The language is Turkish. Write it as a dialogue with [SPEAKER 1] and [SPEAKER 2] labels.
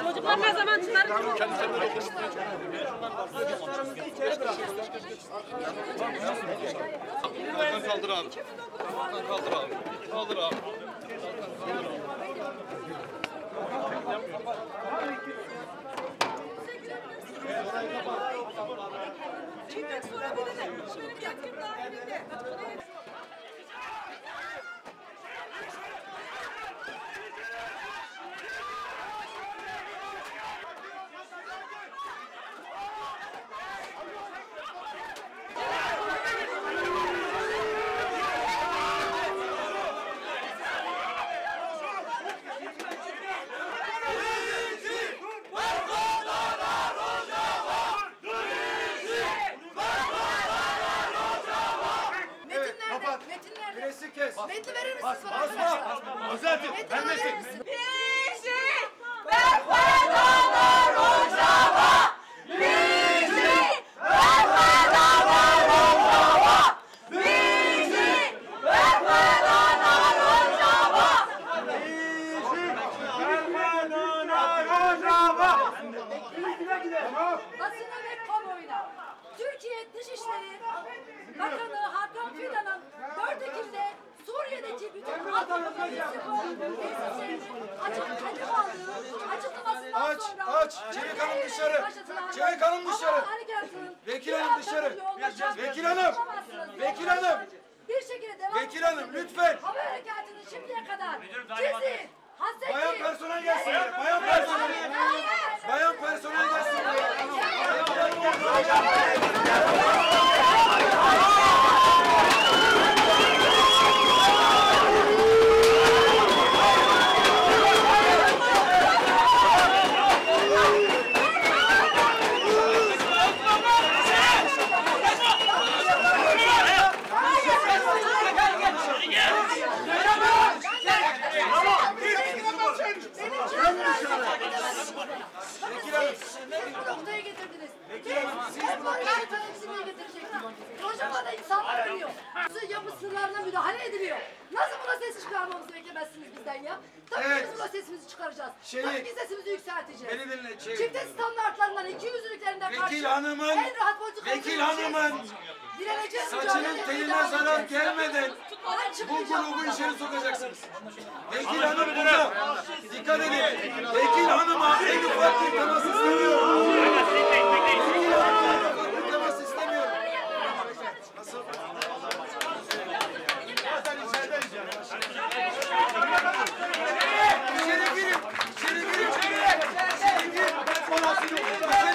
[SPEAKER 1] Çocuklar ne zaman çıkarır?
[SPEAKER 2] Kaldır abi. Kaldır abi. Kaldır abi.
[SPEAKER 1] Çekmek sonra bir de şöyle bir yatkın daha elinde.
[SPEAKER 3] Presi kes.
[SPEAKER 1] Metni verir misiniz bana?
[SPEAKER 3] Basma. Özeltim. Ben mesin.
[SPEAKER 1] Bizi vermeden Rojava. Bizi vermeden Rojava. Bizi vermeden Rojava. Basına ve kamuoyuna Türkiye Dışişleri Bakanı Hakan Fidan'ın 4 Ekim'de Suriye'deki bütün Altyapı tesislerinin hedef aldığı açıklamasından sonra
[SPEAKER 3] Aç. Çevik Hanım dışarı. Çevik Hanım dışarı. Vekil Hanım dışarı. Vekil Hanım. Vekil Hanım.
[SPEAKER 1] Bir şekilde devam
[SPEAKER 3] Vekil Hanım lütfen.
[SPEAKER 1] Hava harekatını şimdiye kadar sizi hasretli...
[SPEAKER 3] Bayan personel gelsin. Bayan personel. Bayan personel gelsin.
[SPEAKER 1] Noktaya getirdiniz. Siz bu haritayı bizimle getireceksiniz. Rojava'da insanlar ölüyor. Yapı sınırlarına müdahale ediliyor. Nasıl buna ses çıkarmamızı beklemezsiniz bizden ya? Tabii biz buna sesimizi çıkaracağız. Tabii ki sesimizi yükselteceğiz.
[SPEAKER 3] Beni dinle.
[SPEAKER 1] Çifte standartlarından, ikiyüzlülüklerinden karşı
[SPEAKER 3] Vekil Hanım'ın,
[SPEAKER 1] en rahat politikayı
[SPEAKER 3] Vekil Hanım'ın
[SPEAKER 1] direneceğiz.
[SPEAKER 3] saçının teline zarar gelmeden bu grubu içeri sokacaksınız. Vekil Hanım burada. Dikkat edin. Vekil Hanım'a en ufak bir temas istemiyorum. Vekil Hanım'a en ufak bir temas istemiyorum. Nasıl? İçeri girin. İçeri girin. İçeri girin.